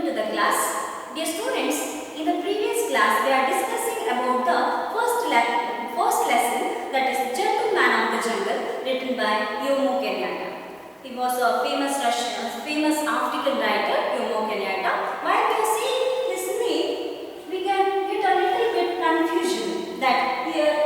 to the class. Dear students, in the previous class we are discussing about the first lesson, that is Gentleman of the Jungle, written by Jomo Kenyatta. He was a famous African writer, Jomo Kenyatta. While we are seeing his name, we can get a little bit confusion that here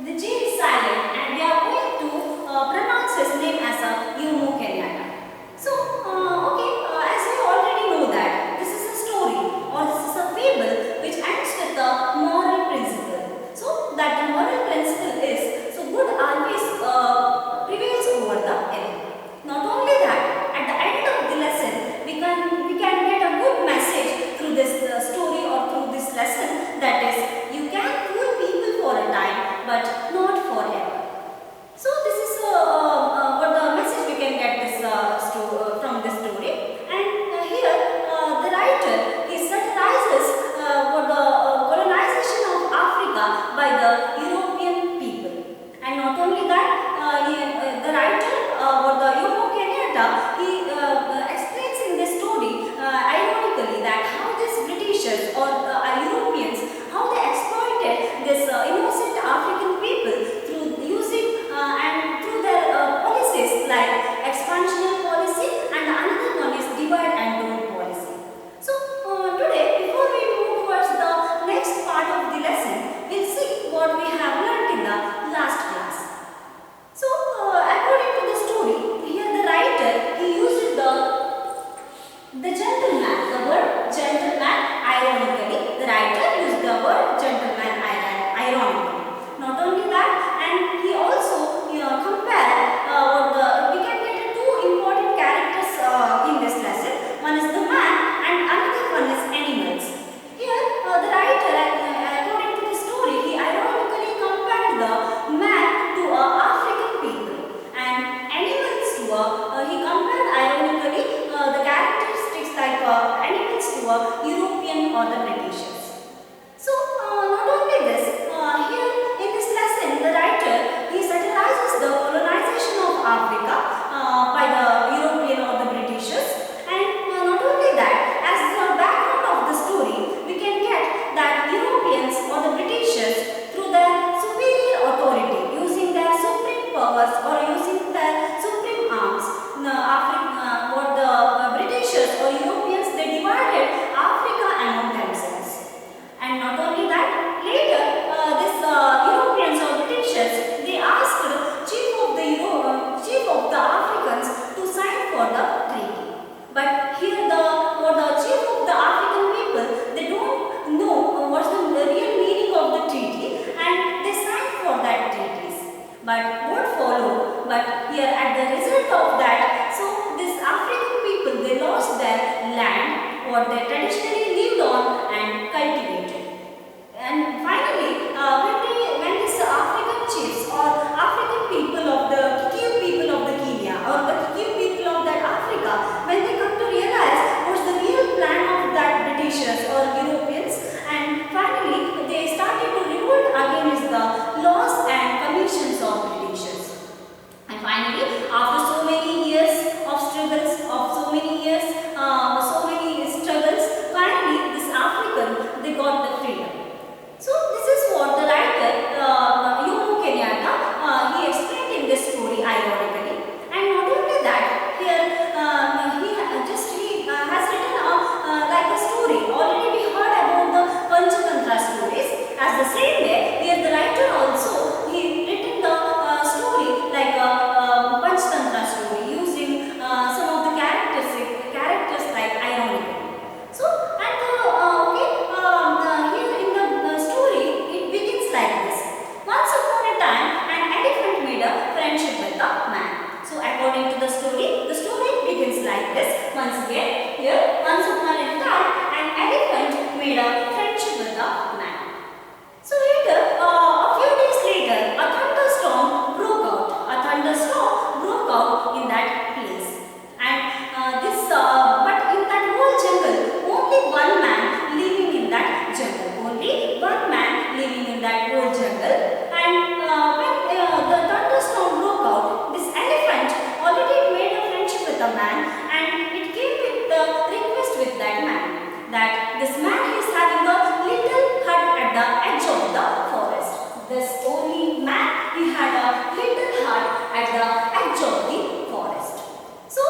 the J is silent and we are going to pronounce his name as a Jomo Kenyatta. So, as you already know that this is a story or this is a fable which ends with a moral principle. So, that the moral principle is, so good always prevails over the evil. Not only that, at the end of the lesson, we can get a good message through this story or through this lesson, that is, you can fool people for a time but not forever. So, this is what the message we can get this from this story. And here the writer, he satirizes what the colonization of Africa by the European people. And not only that, the writer, what the Jomo Kenyatta, he explains in this story ironically that how these Britishers or Europeans, how they exploited this innocent African people through using and through their policies like expansionary policy, and another one is divide and rule policy. So today, before we move towards the next part of the lesson, we'll see what we have learnt in the last class. So according to the story, here the writer, he uses the gentleman, the word gentleman ironically. The writer used the word gentleman ironically. Not only that, and he also compare we can get two important characters in this lesson. One is the man and another one is animals. Here the writer, according to the story, he ironically compared the man to African people and animals to he compared ironically the characteristics like animals to European or the Britishers. So not only this, here in this lesson the writer, he satirizes the colonization of Africa by the European or the Britishers. And not only that, as the background of the story, we can get that Europeans or the Britishers, through their superior authority, using their supreme powers or using their supreme arms, what the Britishers or Europeans, they divided Africa among themselves. And not only that, later this Europeans or Britishers, they asked chief of the Africans to sign for the treaty. But here the chief of the African people, they don't know what's the real meaning of the treaty, and they signed for that treaties. But what followed? But here at the result of that, so this African people, they lost their land, what they traditionally lived on and cultivated. And finally, when these African chiefs or African people of the Kikuyu people of the Kenya or the Kikuyu people of that Africa, when they come to realize what's the real plan of that Britishers or Europeans, and finally they started to revolt against the laws and commissions of Britishers. And finally, after so many years of struggles, finally little hut at the edge of the forest. So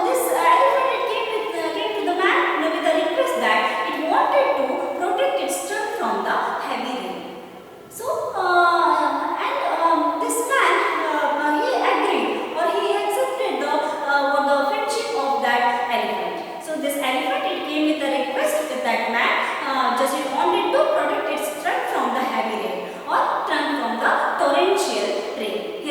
this elephant came to the man with a request that it wanted to protect its trunk from the heavy rain. So this man he agreed, or he accepted the friendship of that elephant. So this elephant, it came with a request with that man, just it wanted to protect its trunk from the heavy rain or trunk from the torrential rain.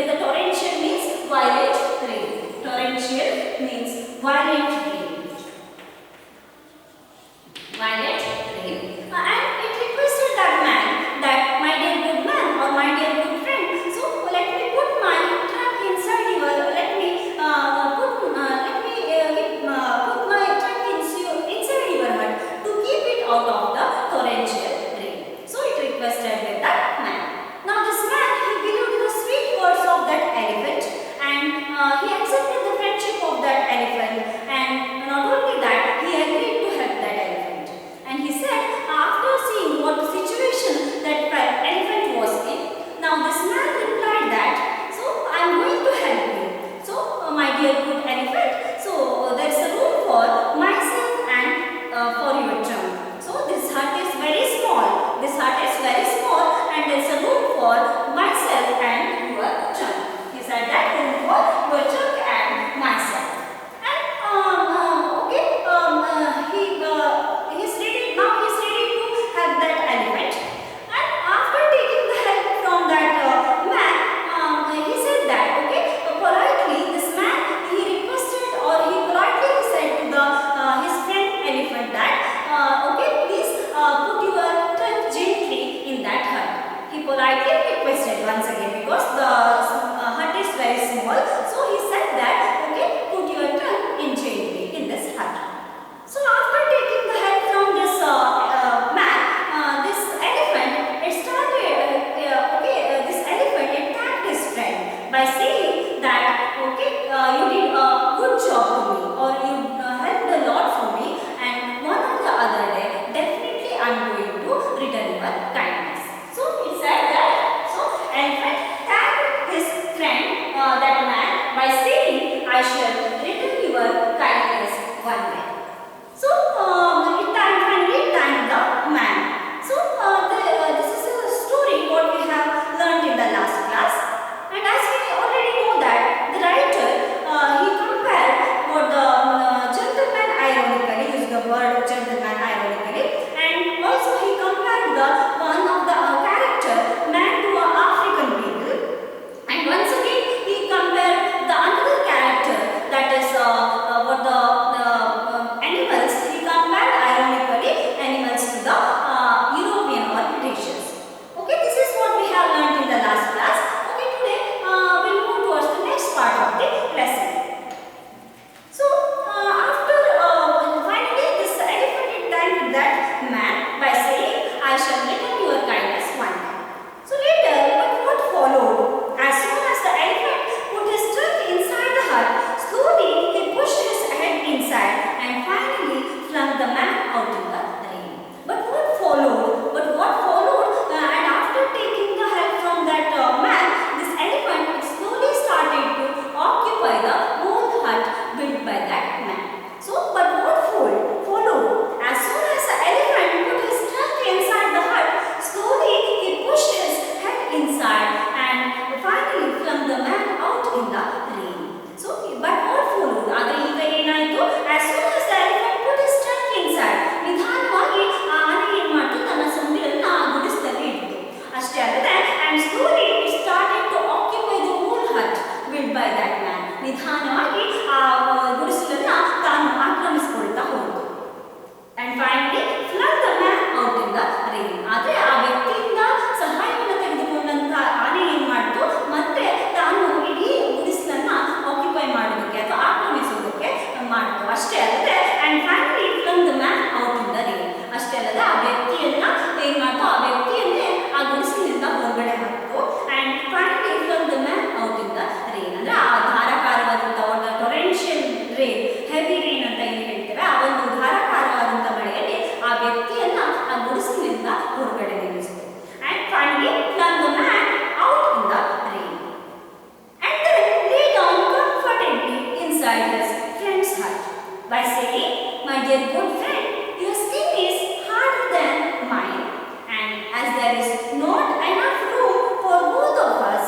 by saying, my dear good friend, your skin is harder than mine, and as there is not enough room for both of us,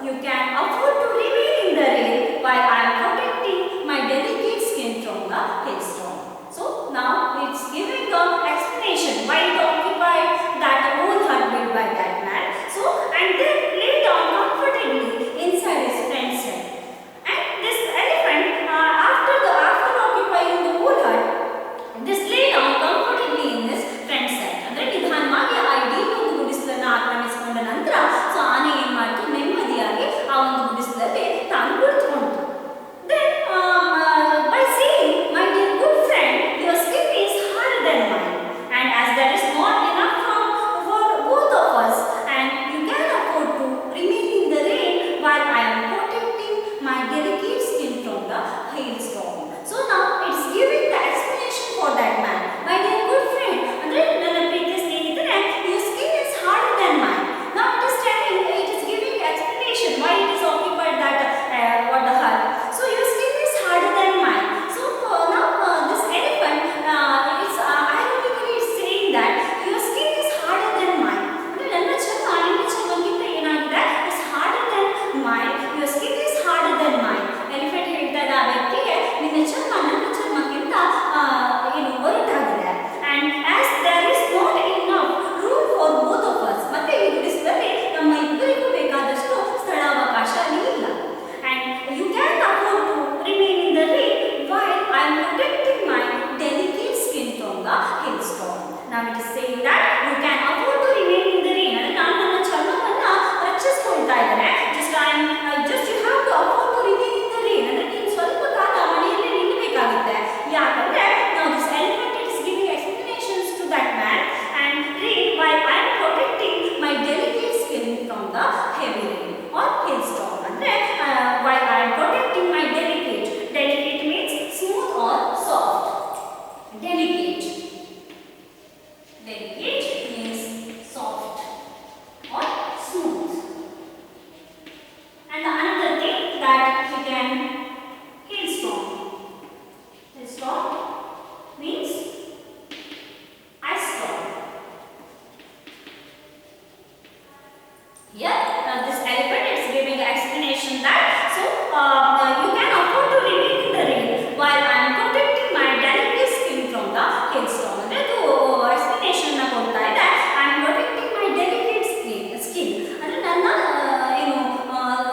you can afford to remain in the rain while I am protecting my delicate skin from the hailstorm. So now it's giving the explanation why it occupied that whole hut built by that man. So and then lay down comfortably inside his friend's hut. And this elephant, after occupying the whole hut, this lay down comfortably in his friend's hut. ಅಂದ್ರೆ ನಿಧಾನವಾಗಿ ಆ ಇಡೀ ಒಂದು ಗುಡಿಸಲನ್ನು ಆಕ್ರಮಿಸಿಕೊಂಡ ನಂತರ so ಆನೆ ಏನ್ ಮಾಡ್ತು, ನೆಮ್ಮದಿಯಾಗಿ ಆ ಒಂದು ಗುಡಿಸಲಲ್ಲಿ ತಾನು ಕುಳಿತುಕೊಂತು. Then by saying, my dear good friend, your skin is harder than mine, and as there is not enough for both of us, and you can afford to remain in the rain while I am protecting my delicate skin from the hailstorm. So now it's giving the explanation for that man. My dear good friend, andre nanna preetiya snehitere, your skin is harder than mine. Now it is telling, it is giving explanation why it is occupied that what the hut. So your skin is harder than mine. So now this elephant, it's ironically it's saying that your skin is harder than mine. Andre nanna charma ನಿಮ್ಮ ಚರ್ಮಕ್ಕಿಂತ ಏನಾಗಿದೆ, it's harder than mine. Your skin is harder than mine. Elephant ಹೇಳ್ತಾ ಇದೆ ಆ ವ್ಯಕ್ತಿಗೆ, ನಿನ್ನ ಚರ್ಮ ನನ್ನ ಚರ್ಮಕ್ಕಿಂತ ಏನು ಒರಟಾಗಿದೆ. And as there is not enough room for both of us, ಮತ್ತೆ ಈ ಗುಡಿಸಲಲ್ಲಿ ನಮ್ಮ ಇಬ್ಬರಿಗೂ ಬೇಕಾದಷ್ಟು ಸ್ಥಳಾವಕಾಶ ಅಲ್ಲಿ ಇಲ್ಲ. And you can afford to remain in the rain while I am protecting my delicate skin from the hailstorm. Now it is saying that you can afford to remain in the rain. ಅಂದ್ರೆ ನಾನು ನನ್ನ ಚರ್ಮವನ್ನ ರಕ್ಷಿಸಿಕೊಳ್ತಾ ಇದ್ದೇನೆ. Just you have to afford to remain in the rain. ಅಂದ್ರೆ ನೀನು ಸ್ವಲ್ಪ ಕಾಲ ಮಳೆಯಲ್ಲಿ ನಿಲ್ಲಬೇಕಾಗುತ್ತೆ. ಯಾಕಂದ್ರೆ now this elephant is giving explanations to that man and rain while I am protecting my delicate skin from the heavy rain or hailstorm. ಅಂದ್ರೆ while I am protecting my delicate. Delicate means smooth or soft. Delicate. Delicate means soft or smooth. And another thing that we can hailstorm. Hailstorm means ice storm. Here this elephant is giving an explanation that so you can afford to remain in the rain while I am protecting my delicate skin from the hailstorm. ಅಂದ್ರೆ ಇದು explanation ನ ಕೊಡ್ತಾ ಇದೆ, I am protecting my delicate skin. ಅಂದ್ರೆ ನನ್ನ ಏನು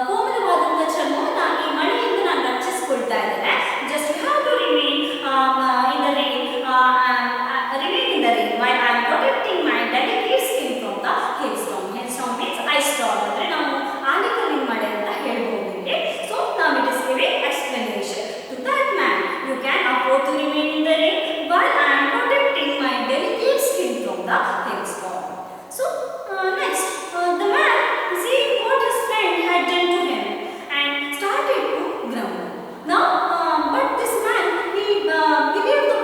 ಕೋಮಲವಾದಂತ ಚರ್ಮವನ್ನು ಈ ಮಳೆಯಿಂದ ನಾನು ರಕ್ಷಿಸಿಕೊಳ್ತಾ ಇದ್ದೇನೆ. Just you have to remain in the rain, remain in the rain while I am protecting my delicate skin from the hailstorm. Hailstorm means ice storm. ಅಂದ್ರೆ ನಾವು ಆಲಿಕಲ್ಲಿನ ಮಳೆ ಅಂತ ಹೇಳ್ಬೋದು ಇಲ್ಲಿ. So now it is giving explanation to that man. You can afford to remain in the rain while I am protecting my delicate skin from the hailstorm. So next, the man seeing what his friend had done to him and started to grumble. Now, but this man, he believed the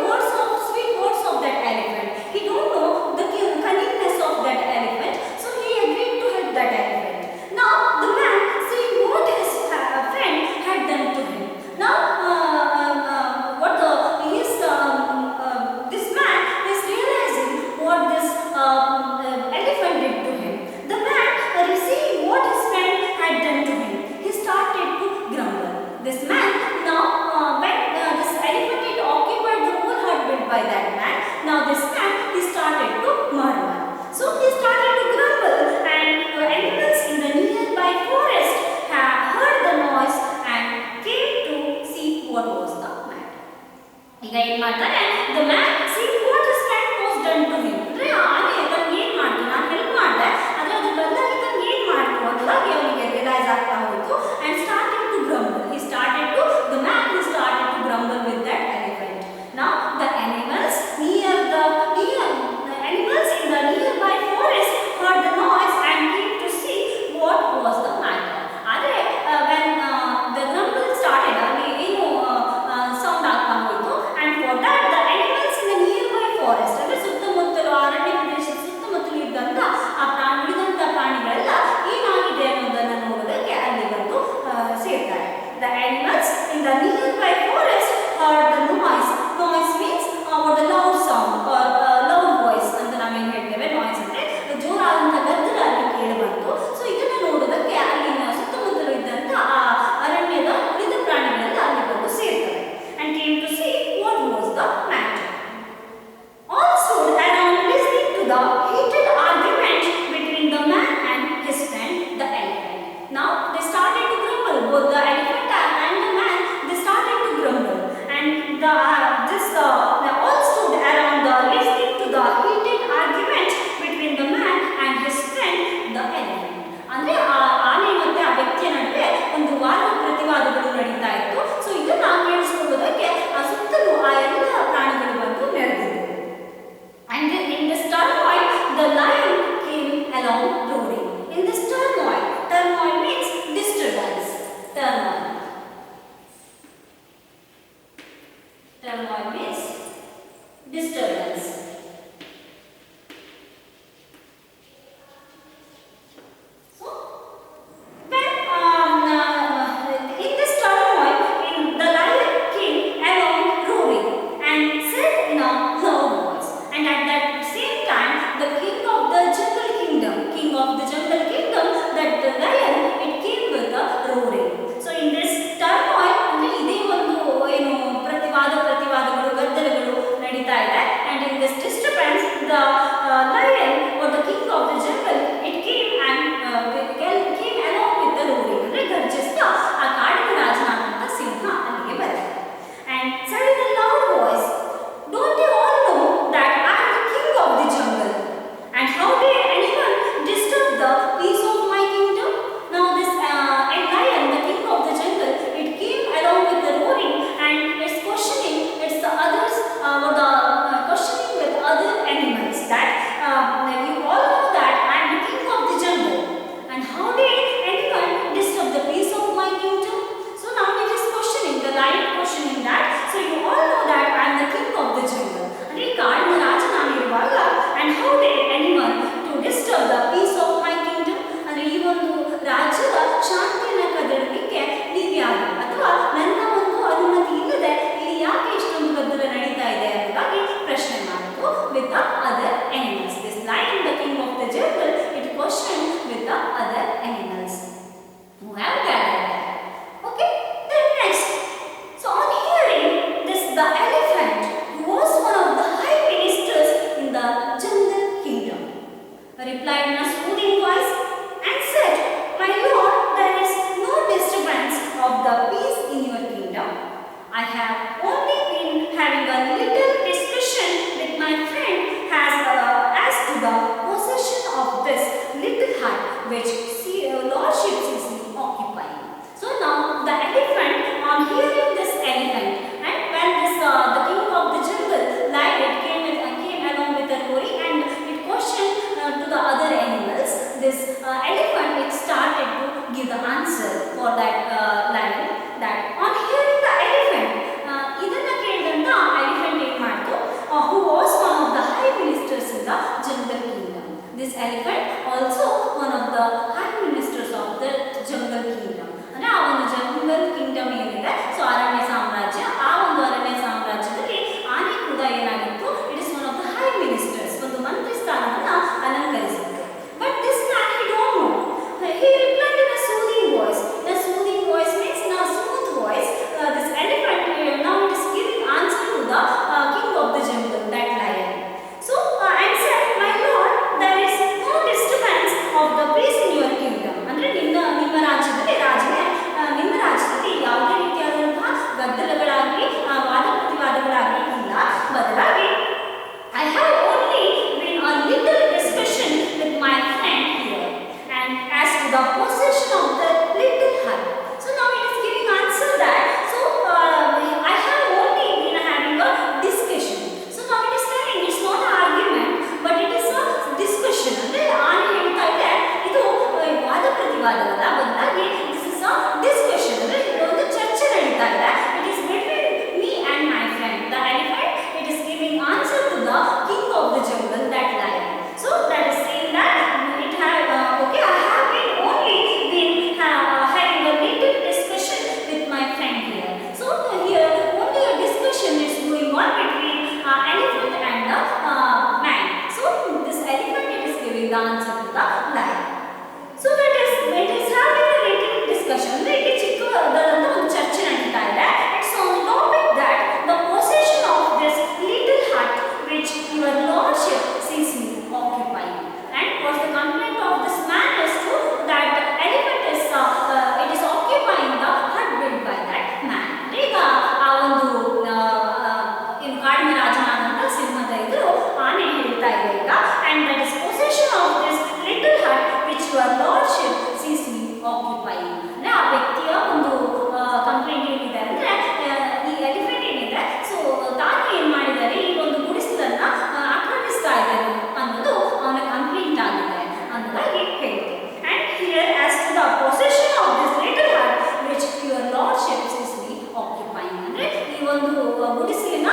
sweet words of that elephant. He don't know the cunningness of that elephant, so he agreed to help that elephant. Now, the man seeing what his friend had done to him. Now, this man is realizing what this elephant did to him. The man seeing what his friend had done to him, he started to grumble. This man now, when this elephant had occupied the whole hut built by that man, now this man he started to murmur. So he started to grumble, and the animals in the nearby forest heard the noise and came to see what was the matter. ಈಗ ಏನ್ ಮಾಡ್ತಾರೆ, the man seeing what his friend was done to him. ಅಂದ್ರೆ ಆನೆ ತನಗೆ ಏನ್ ಮಾಡ್ತು, ನಾನು help ಮಾಡಿದೆ, ಆದ್ರೆ ಅದು ಬಂದಾಗ ತನಗೆ ಏನ್ ಮಾಡ್ತು ಅನ್ನೋದಾಗಿ ಅವನಿಗೆ ರಿಯಲೈಸ್ ಆಗ್ತಾ ಹೋಯಿತು. And started to grumble. The man started to grumble with that elephant. Now the animals in the nearby forest heard the noise and came to see what was the matter. ಆದರೆ when the grumble started, ಏನು sound ಆಗ್ತಾ ಹೋಯಿತು, and for that the animals in turmoil means disturbance. So, when in this turmoil, the lion came along roaring and said in a loud voice, and at that same time, the king of the jungle kingdom, that the lion, it came with a roaring. So, in this turmoil, ಇದೇ ಒಂದು ಏನು ಪ್ರತಿವಾದಗಳು ಗದ್ದಲಗಳು ನಡೀತಾ ಇದೆ, and in this disturbance, the lion or the king of the jungle, it came along with the roaring. ಅಂದ್ರೆ ಗರ್ಜಿಸ್ತಾ ಆ ಕಾಡಿನ ರಾಜನಾದಂತ ಸಿಂಹ ಅಲ್ಲಿಗೆ ಬರುತ್ತೆ. And said in a loud voice, don't you all know that I am the king of the jungle? And how dare anyone disturb the peace of my kingdom? Now this lion, the king of the jungle, it came along with the roaring, and it's questioning, it's the others, questioning with other animals that you all know that I am the king of the jungle, and how dare anyone disturb the peace of my kingdom? So now it is questioning, the lion questioning that, so you all know that I am the king of the jungle. ಅಂದ್ರೆ ಕಾಡಿನ ರಾಜ ನಾನಿರುವಾಗ, and how dare anyone to disturb the peace of my kingdom? ಅಂದ್ರೆ ಈ ಒಂದು ರಾಜ್ಯದ ಶಾಂತಿಯನ್ನು ಕದಡಲಿಕ್ಕೆ ನೀವ್ಯಾರು, ಅಥವಾ ನನ್ನ ಒಂದು ಅನುಮತಿ ಇಲ್ಲದೆ ಇಲ್ಲಿ ಯಾಕೆ ಇಷ್ಟೊಂದು ಗದ್ದಲ ನಡೀತಾ ಇದೆ ಅನ್ನೋದಾಗಿ ಪ್ರಶ್ನೆ ಮಾಡಿತು with the other animals. This lion, the king of the jungle, it questioned with the other animals who have gathered there. Okay, then next. So on hearing this, the elephant, who was one of the high ministers in the jungle kingdom, replied in a soothing voice and said, my lord, there is no disturbance of the peace in your kingdom. I have only been having a little discussion with my friend as to the possession of this little hut which lordship is occupying. So now the elephant, on hearing this elephant, and when this the king of the jungle lion came along with the roaring, and it questioned to the other animals, this elephant, it started to give the answer for that lion, that on hearing the elephant, ಇದನ್ನ ಕೇಳಿದಂತ elephant ಏನು ಮಾಡ್ತು, who was one of the high ministers in the jungle kingdom. This elephant also one of the high ministers of the jungle kingdom. ಅಂದ್ರೆ ಆ ಒಂದು jungle kingdom ಏನಿದೆ, so ಅರಣ್ಯ ಸಾಮ್ರಾಜ್ಯ, ಆ ಒಂದು ಅರಣ್ಯ ಸಾಮ್ರಾಜ್ಯದಲ್ಲಿ ಆನೆ ಕೂಡ ಏನಾಗಿತ್ತು, it is one of the high ministers, ಒಂದು ಮಂತ್ರಿ ಸ್ಥಾನವನ್ನ ಅಲಂಕರಿಸಿತ್ತು. But this man, he don't know. He replied in a soothing voice. In a soothing voice means in a smooth voice. This elephant now it is giving answer to the king of the jungle, that lion. So and said, my lord, there is no disturbance of the peace in your kingdom. ಅಂದ್ರೆ ನಿಮ್ಮ ರಾಜ್ಯದಲ್ಲಿ ನಿಮ್ಮ ರಾಜ್ಯದಲ್ಲಿ ಯಾವುದೇ ರೀತಿಯಾದಂತಹ ಗದ್ದಲಗಳಾಗಲಿ ವಾದ ಪ್ರತಿವಾದಗಳಾಗಲಿ ಇಲ್ಲ, ಬದಲಾಗಿ I have only been a little discussion with my friend here, and as to the possession of the little hut. So now it is giving answer that, so I have only been having a discussion. So now it is telling it's not an argument, but it is a discussion. ಅಂದ್ರೆ ಆನೆ ಹೇಳ್ತಾ ಇದೆ ಇದು ವಾದ ಪ್ರತಿವಾದವಲ್ಲ, ಬದಲಾಗಿ this is a discussion. ಅಂದ್ರೆ ಒಂದು ಚರ್ಚೆ ನಡೀತಾ ಇದೆ. It is between me and my friend. The elephant, it is giving answer to the king of the jungle, that lion. So that is saying that it have okay, I have been only been having a little discussion with my friend here. So here only a discussion is going on between elephant and the man. So this elephant, it is giving the answer to the lion. So that is it is having a little discussion. ಅಂದ್ರೆ ಇಲ್ಲಿ ಚಿಕ್ಕದಾದಂತ ಒಂದು ಚರ್ಚೆ ನಡೀತಾ ಇದೆ. It's on the topic that the possession of this little hut which your lordship sees me occupying. And what's the complaint of this man is to that the elephant is it is occupying the hut built by that man. ಈಗ ಆ ಒಂದು ಇನ್ನು ಕಾಡಿನ ರಾಜನಾದಂತ ಸಿಂಹದ ಎದುರು ಆನೆ ಹೇಳ್ತಾ ಇದೆ ಈಗ, and that is possession of this little hut which your lordship sees me occupying. ಅಂದ್ರೆ ಆ ವ್ಯಕ್ತಿಯ ಒಂದು ಕಂಪ್ಲೇಂಟ್ ಏನಿದೆ ಅಂದ್ರೆ ಈ ಎಲಿಫೆಂಟ್ ಏನಿದೆ, ಸೊ ತಾನು ಏನ್ ಮಾಡಿದ್ದಾರೆ, ಈ ಒಂದು ಗುಡಿಸಲನ್ನ ಆಕ್ರಮಿಸ್ತಾ ಇದ್ದಾರೆ ಅನ್ನೋದು ಅವನ ಕಂಪ್ಲೇಂಟ್ ಆಗಿದೆ ಅನ್ನೋದಾಗಿ ಹೇಳ್ತೀವಿ. And here as to the possession of this little hut which your lordship sees me occupying, ಅಂದ್ರೆ ಈ ಒಂದು ಗುಡಿಸಲಿನ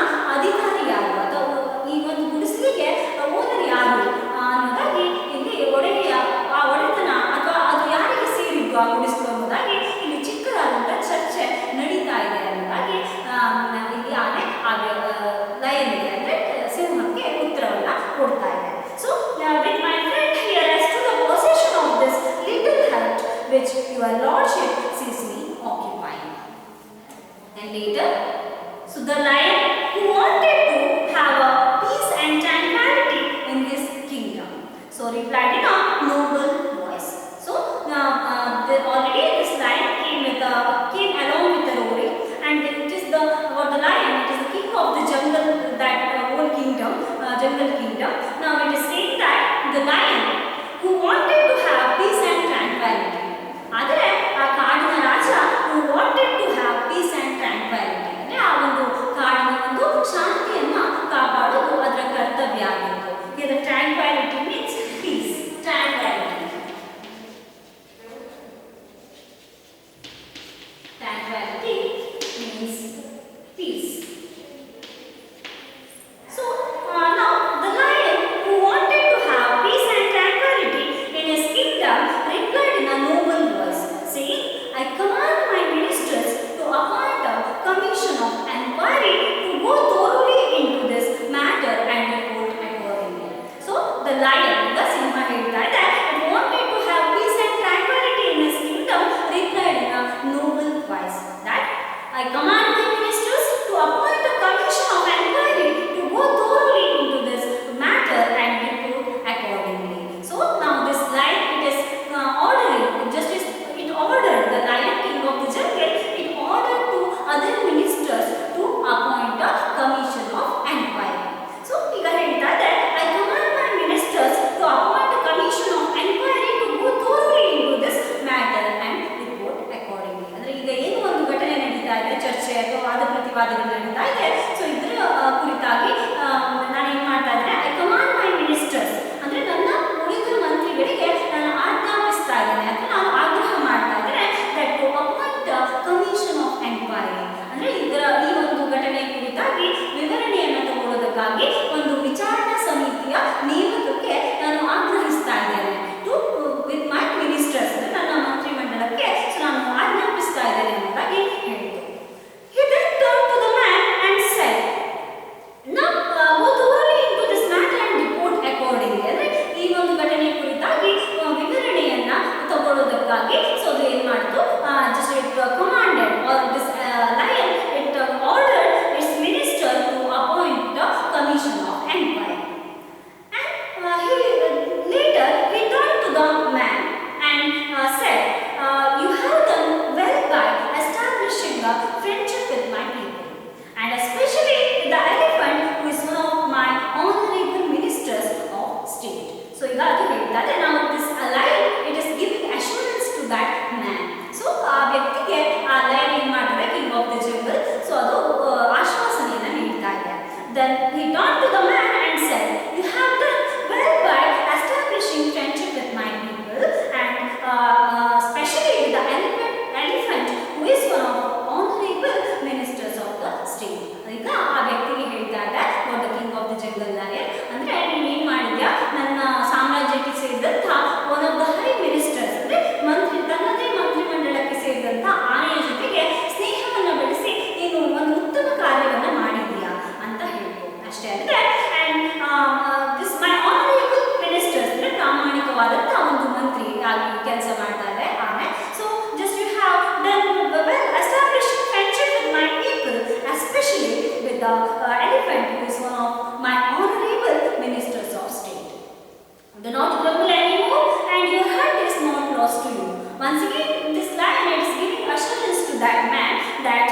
replied in a noble voice. So already this lion came along with the roaring, and it is the lion. It is the king of the jungle, that whole kingdom, jungle kingdom. Now it is saying that the lion who wanted to have peace and tranquility. ಆದರೆ ಆ ಕಾಡಿನ ರಾಜ who wanted to have peace and tranquility, ಅಂದರೆ ಆ ಒಂದು ಕಾಡಿನ ಒಂದು ಶಾಂತಿಯನ್ನ ಕಾಪಾಡೋದು ಅದರ ಕರ್ತವ್ಯ ಆಗಿತ್ತು. Here the tranquility means peace. Tranquility. Tranquility means peace. So now the lion who wanted to have peace and tranquility in his kingdom replied in a noble voice, saying, I command my ministers to appoint a commission of inquiry to go thoroughly into this matter and report accordingly. So the lion, the Simha ಹೇಳ್ತಾ ಇದೆ, it wanted to have peace and tranquility in his kingdom, replied in a noble voice that I command my ministers to appoint a commission of inquiry to go thoroughly into this matter and report accordingly. So now this lion, it is ordering, it ordered the lion king of the jungle, it ordered to other ministers to appoint a commission of inquiry. So ಈಗ ಹೇಳ್ತಾ ಇದೆ, I command my ministers to appoint a commission of inquiry to go thoroughly into this matter and report accordingly. ಅಂದ್ರೆ ಈಗ ಏನು ಒಂದು ಘಟನೆ ನಡೀತಾ ಇದೆ, ಚರ್ಚೆ ಅಥವಾ ವಾದ ಪ್ರತಿವಾದಗಳು ನಡೀತಾ ಇದೆ. ಸೊ ಇದರ ಕುರಿತಾಗಿ ನಾನು ಏನು ಮಾಡ್ತಾ ಇದ್ದೇನೆ, I command my ministers, ಅಂದ್ರೆ ನನ್ನ ಉಳಿದ ಮಂತ್ರಿಗಳಿಗೆ ನಾನು ಆಜ್ಞಾಪಿಸ್ತಾ ಇದ್ದೇನೆ ಅಥವಾ ನಾನು ಆಗ್ರಹ ಮಾಡ್ತಾ ಇದ್ದೇನೆ that to appoint a commission of inquiry, ಅಂದ್ರೆ ಈ ಒಂದು ಘಟನೆ ಕುರಿತಾಗಿ ವಿವರಣೆಯನ್ನು ತಗೊಳ್ಳೋದಕ್ಕಾಗಿ ಒಂದು ವಿಚಾರಣಾ ಸಮಿತಿಯ ನೇಮಕಕ್ಕೆ ನಾನು ಆಗ್ರಹಿಸ್ತಾ ಇದ್ದೇನೆ. ಟು ವಿತ್ ಮೈ ಮಿನಿಸ್ಟರ್ಸ್, ಅಂದ್ರೆ ನನ್ನ ಮಂತ್ರಿಮಂಡಲಕ್ಕೆ ನಾನು ಆಜ್ಞಾಪಿಸ್ತಾ ಇದ್ದೇನೆ ಎಂಬುದಾಗಿ ಹೇಳಿತು. He then turned to the man and said, now go thoroughly into this matter and report accordingly. ಅಂದ್ರೆ ಈ ಒಂದು ಘಟನೆ ಕುರಿತಾಗಿ ವಿವರಣೆಯನ್ನ ತಗೊಳ್ಳೋದಕ್ಕಾಗಿ ಸೊ ಅದು ಏನು ಮಾಡಿತು, just it commanded, or this lion, it ordered its minister to appoint a commission of inquiry. And later he turned to the man and said, you have done well by establishing a friendship with my people, and especially the elephant, who is one of my honorable ministers of state. So ಈಗ ಅದು ಹೇಳ್ತಾ ಇದೆ, now this lion, it is giving assurance to that man. So ಆ ವ್ಯಕ್ತಿಗೆ ಆ lion ಏನು ಮಾಡಿದ್ರೆ, king of the jungle, so ಅದು ಆಶ್ವಾಸನೆಯನ್ನು ನೀಡ್ತಾ ಇದೆ. Then he turned to the man and said, you have done well by establishing friendship with my people, and especially with the elephant, who is one of honorable ministers of the state. ಈಗ ಆ ವ್ಯಕ್ತಿಗೆ ಹೇಳ್ತಾ ಇದೆ, for the king of the jungle lion, ಅಂದ್ರೆ ನೀನು ಏನು ಮಾಡಿದ್ಯಾ, ನನ್ನ ಸಾಮ್ರಾಜ್ಯಕ್ಕೆ ಸೇರಿದಂಥ one of the high ministers, ಅಂದ್ರೆ ತನ್ನದೇ ಮಂತ್ರಿಮಂಡಲಕ್ಕೆ ಸೇರಿದಂಥ ಆನೆಯ ಜೊತೆಗೆ ಸ್ನೇಹವನ್ನು ಬೆಳೆಸಿ ನೀನು ಒಂದು ಉತ್ತಮ ಕಾರ್ಯವನ್ನು ಮಾಡಿದೀಯಾ ಅಂತ ಹೇಳ್ತು. ಅಷ್ಟೇ ಅಲ್ಲದೆ ದಿಸ್ ಮೈ ಆನರೇಬಲ್ ಮಿನಿಸ್ಟರ್ಸ್, ಅಂದ್ರೆ ಪ್ರಾಮಾಣಿಕವಾದಂಥ ಒಂದು ಮಂತ್ರಿ ಆಗಿ ಕೆಲಸ ಮಾಡ್ತಾ ಇದೆ ಆನೆ. So just you have done well establishing friendship with my people, especially with the elephant, who is one of my honorable ministers of state. Do not grumble anymore, and your heart is not lost to you. Once again, this lion is giving assurance to that man that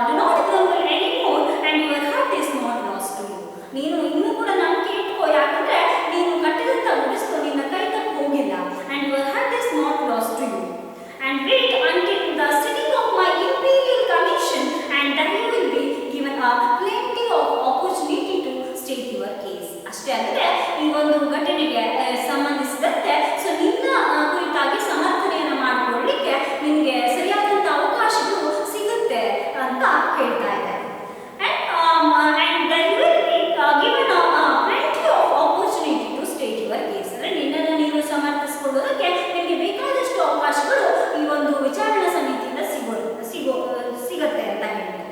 do not grumble anymore, and your heart is not lost to you. ನೀನು ಇನ್ನೂ ಕೂಡ ನಂಬಿಕೆ ಇಟ್ಕೋ, ಯಾಕಂದ್ರೆ ನೀನು ಕಟ್ಟಿದಂತ ಗುಡಿಸ್ತು ನಿನ್ನ ಕೈ ತಪ್ಪು ಹೋಗಿಲ್ಲ, and your heart is not lost to you. And wait until the sitting of my imperial commission, and then you will be given a plenty of opportunity to state your case. ಅಷ್ಟೇ ಅಲ್ಲದೆ ಈ ಒಂದು ಘಟನೆಗೆ ಸಂಬಂಧಿಸಿದಂತೆ so ನಿನ್ನ ಕುರಿತಾಗಿ ಸಮರ್ಥನೆಯನ್ನು ಮಾಡಿಕೊಳ್ಳಲಿಕ್ಕೆ ನಿಮಗೆ ಸರಿಯಾದಂಥ ಅವಕಾಶಗಳು ಸಿಗುತ್ತೆ ಅಂತ ಹೇಳ್ತಾ ಇದೆ. And then you will be given a plenty of opportunity to state your case. ಅಂದ್ರೆ ನಿನ್ನನ್ನು ನೀನು ಸಮರ್ಥಿಸಿಕೊಳ್ಳೋದಕ್ಕೆ ನಿಮಗೆ ಬೇಕಾದಷ್ಟು ಅವಕಾಶಗಳು ಈ ಒಂದು ವಿಚಾರಣಾ ಸಮಿತಿಯಿಂದ ಸಿಗುತ್ತೆ ಅಂತ ಹೇಳ್ತಾರೆ.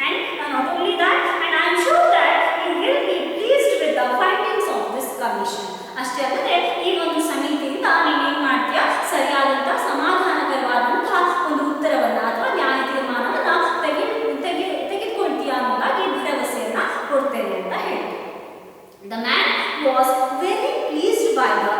And not only that, and I am sure that you will be pleased with the findings of this commission. ಅಷ್ಟೇ ಅಲ್ಲದೆ ಈ ಒಂದು ಸಮಿತಿಯಿಂದ ನೀನು ಏನು ಮಾಡ್ತೀಯ, ಸರಿಯಾದಂಥ ಸಮಾಧಾನಕರವಾದಂಥ ಒಂದು ಉತ್ತರವನ್ನು ಅಥವಾ ನ್ಯಾಯ ತೀರ್ಮಾನವನ್ನು ತೆಗೆದುಕೊಳ್ತೀಯ ಅನ್ನೋದಾಗಿ ಭರವಸೆಯನ್ನು ಕೊಡ್ತೇನೆ ಅಂತ ಹೇಳ್ತಾರೆ. The man was very pleased by the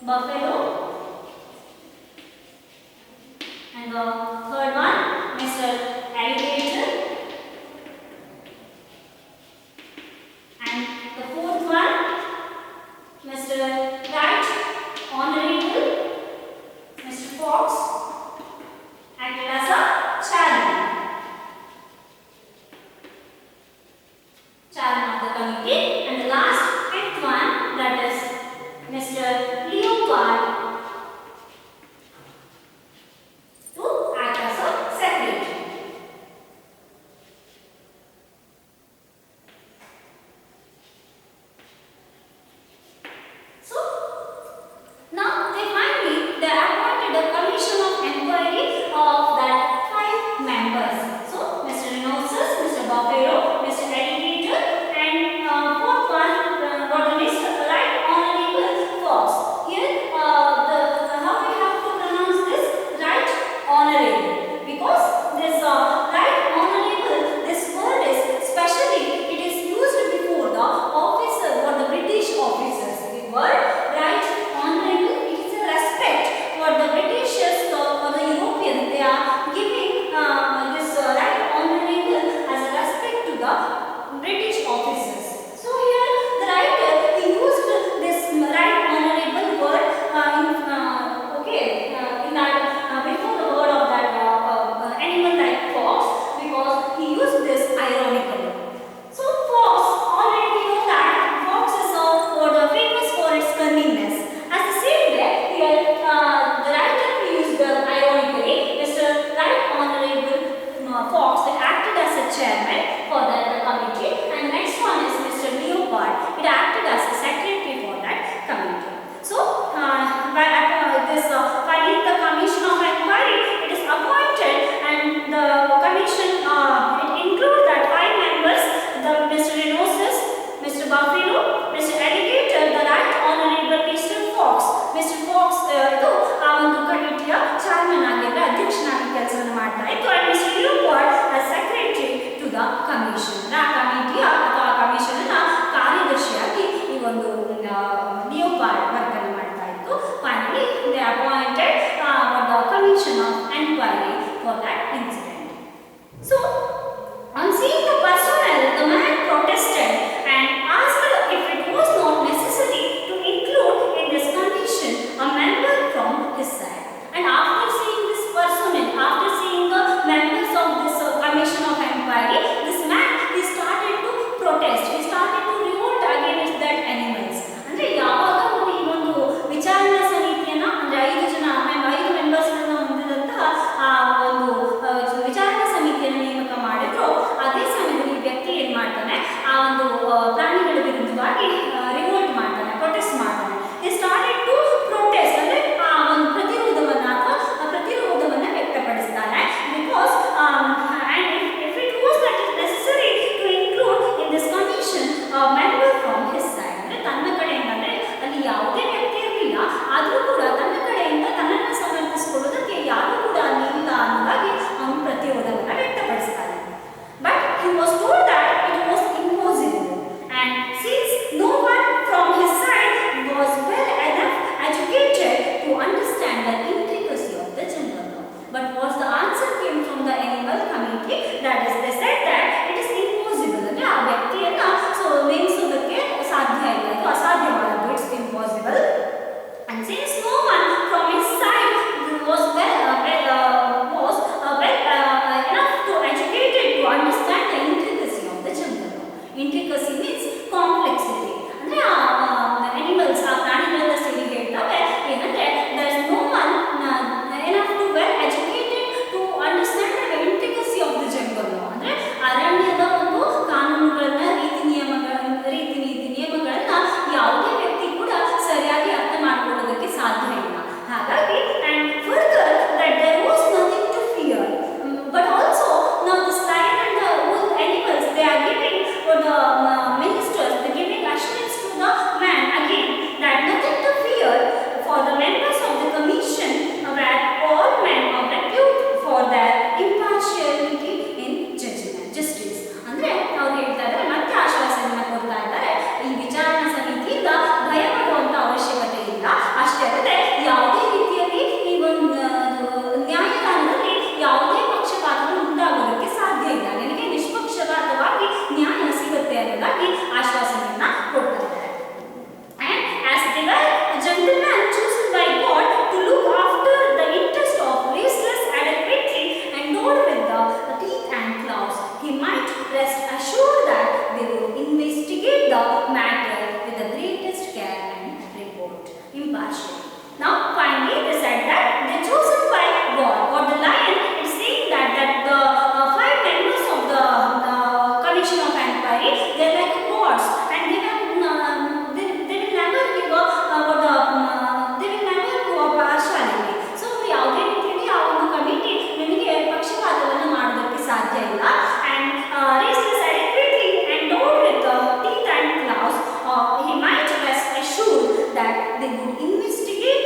buffalo, and the third one Mr. Alligator, and the fourth one Mr. Right Honorable Mr. Fox acted as a chairman of the committee, and the last fifth one, that is Mr. Leopard to act as a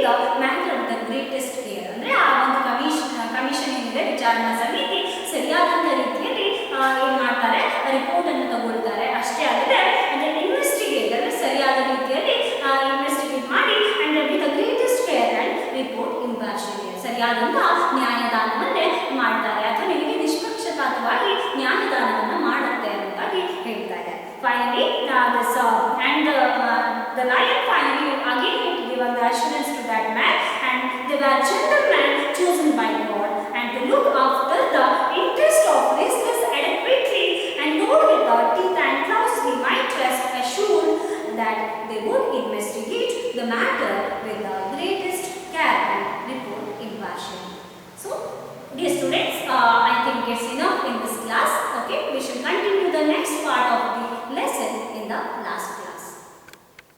the matter of the greatest care. ಅಂದರೆ ಆ ಒಂದು commission ಏನಿದೆ ವಿಚಾರಣಾ ಸಮಿತಿ ಸರಿಯಾದಂಥ ರೀತಿಯಲ್ಲಿ ಏನು ಮಾಡ್ತಾರೆ ರಿಪೋರ್ಟ್ ಅನ್ನು ತಗೊಳ್ತಾರೆ. ಅಷ್ಟೇ ಅಲ್ಲದೆ ಅಂದರೆ ಇನ್ವೆಸ್ಟಿಗೇಟರ್ ಸರಿಯಾದ ರೀತಿಯಲ್ಲಿ ಇನ್ವೆಸ್ಟಿಗೇಟ್ ಮಾಡಿ and with the greatest care and report impartial, ಸರಿಯಾದಂಥ ನ್ಯಾಯದಾನವನ್ನೇ ಮಾಡ್ತಾರೆ ಅಥವಾ ನಿಮಗೆ ನಿಷ್ಪಕ್ಷಪಾತವಾಗಿ ನ್ಯಾಯದಾನವನ್ನು ಮಾಡುತ್ತೆ ಅನ್ನೋದಾಗಿ ಹೇಳ್ತಾ ಇದೆ. Finally the lion finally again given the assurance to that man and they were gentle